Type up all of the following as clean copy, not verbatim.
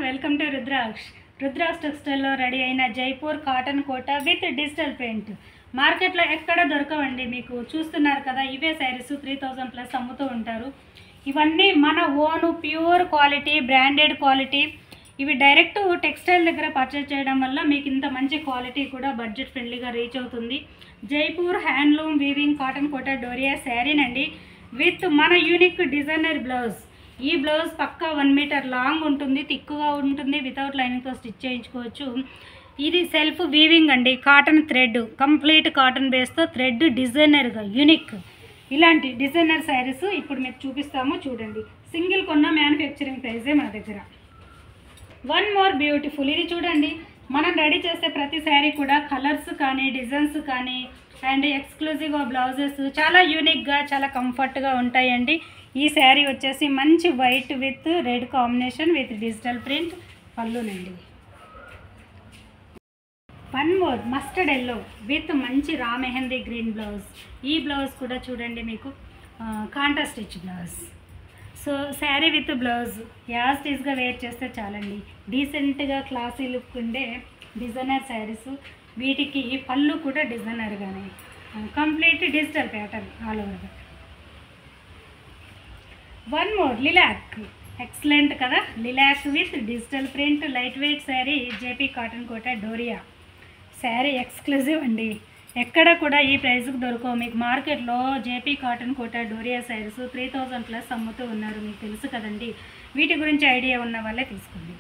Welcome to Rudraksh టెక్స్టైల్లో ready అయిన Jaipur cotton Kota with digital print. మార్కెట్లో ఎక్కడ దొరకవండి. మీకు చూస్తున్నారు కదా, ఇవే శారీస్ 3000 ప్లస్ అమ్ముతూ ఉంటారు. ఇవన్నీ మన own pure quality, branded quality. ఇవి డైరెక్ట్ టెక్స్టైల్ దగ్గర పర్చేజ్ చేయడం వల్ల మీకు ఇంత మంచి క్వాలిటీ కూడా బడ్జెట్ ఫ్రెండ్లీగా రీచ్ అవుతుంది. Jaipur handloom weaving cotton Kota Doria శారీనండి, విత్ మన యూనిక్ డిజైనర్ బ్లౌజ్. ఈ బ్లౌజ్ పక్కా 1 మీటర్ లాంగ్ ఉంటుంది, థిక్గా ఉంటుంది, వితౌట్ లైనింగ్తో స్టిచ్ చేయించుకోవచ్చు. ఇది సెల్ఫ్ వీవింగ్ అండి, కాటన్ థ్రెడ్, కంప్లీట్ కాటన్ బేస్తో థ్రెడ్ డిజైనర్గా యూనిక్. ఇలాంటి డిజైనర్ శారీస్ ఇప్పుడు మీకు చూపిస్తాము చూడండి. సింగిల్ కొన్న మ్యానుఫ్యాక్చరింగ్ ప్రైజే మన దగ్గర. వన్ మోర్ బ్యూటిఫుల్, ఇది చూడండి. మనం రెడీ చేసే ప్రతి శారీ కూడా కలర్స్ కానీ డిజైన్స్ కానీ అండ్ ఎక్స్క్లూజివ్గా బ్లౌజెస్ చాలా యూనిక్గా చాలా కంఫర్ట్గా ఉంటాయండి. ఈ శారీ వచ్చేసి మంచి white with red combination with digital print పళ్ళునండి. One more mustard yellow with మంచి రా మెహందీ గ్రీన్ బ్లౌజ్. ఈ బ్లౌజ్ కూడా చూడండి, మీకు kantha stitch blouse. So sari with blouse as టీజ్గా వేర్ చేస్తే చాలండి. డీసెంట్గా క్లాసీ లుక్ ఉండే డిజైనర్ శారీస్. వీటికి పళ్ళు కూడా డిజైనర్గానే, complete digital pattern all over. One more lilac, excellent కదా, lilac with digital print light weight sari. JP cotton Kota doria sari exclusive అండి, ఎక్కడ కూడా ఈ ప్రైస్కి దొరకవు మీకు. మార్కెట్లో JP cotton Kota Doria saris 3000 plus అమ్ముతూ ఉన్నారు, మీకు తెలుసు కదండి. వీటి గురించి ఐడియా ఉన్న వాళ్ళే తీసుకోండి.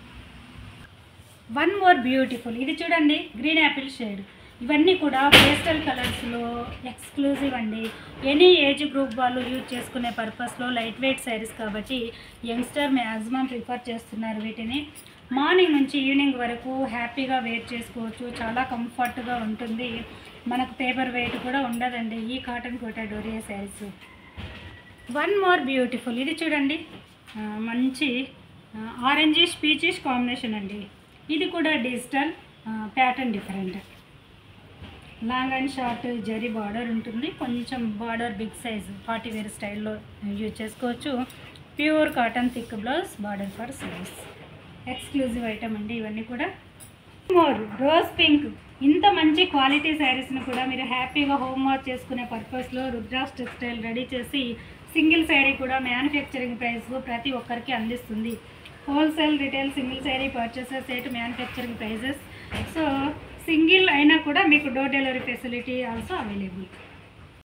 వన్ మోర్ బ్యూటిఫుల్, ఇది చూడండి, గ్రీన్ యాపిల్ షేడ్. ఇవన్నీ కూడా పేస్టల్ కలర్స్లో ఎక్స్క్లూజివ్ అండి. ఎనీ ఏజ్ గ్రూప్ వాళ్ళు యూజ్ చేసుకునే పర్పస్లో లైట్ వెయిట్ శారీస్ కాబట్టి యంగ్స్టర్ మ్యాక్సిమం ప్రిఫర్ చేస్తున్నారు వీటిని. మార్నింగ్ నుంచి ఈవినింగ్ వరకు హ్యాపీగా వేర్ చేసుకోవచ్చు, చాలా కంఫర్ట్గా ఉంటుంది. మనకు పేపర్ వెయిట్ కూడా ఉండదండి ఈ cotton Kota Doria saris. One more beautiful, ఇది చూడండి, మంచి ఆరెంజిష్ పీచిష్ కాంబినేషన్ అండి. ఇది కూడా digital pattern different. Long and short zari border ఉంటుంది, కొంచెం border big size party wear స్టైల్లో యూజ్ చేసుకోవచ్చు. Pure cotton thick blouse, border for size. Exclusive item అండి ఇవన్నీ కూడా. మోర్ రోజ్ పింక్, ఇంత మంచి క్వాలిటీ శారీస్ని కూడా మీరు హ్యాపీగా హోమ్ వాష్ చేసుకునే పర్పస్లో రుద్రాక్ష్ టెక్స్టైల్ రెడీ చేసి సింగిల్ శారీ కూడా మ్యానుఫ్యాక్చరింగ్ ప్రైస్ ప్రతి ఒక్కరికి అందిస్తుంది. Wholesale retail single sari purchases at manufacturing prices. So single అయినా కూడా మీకు door delivery facility also available.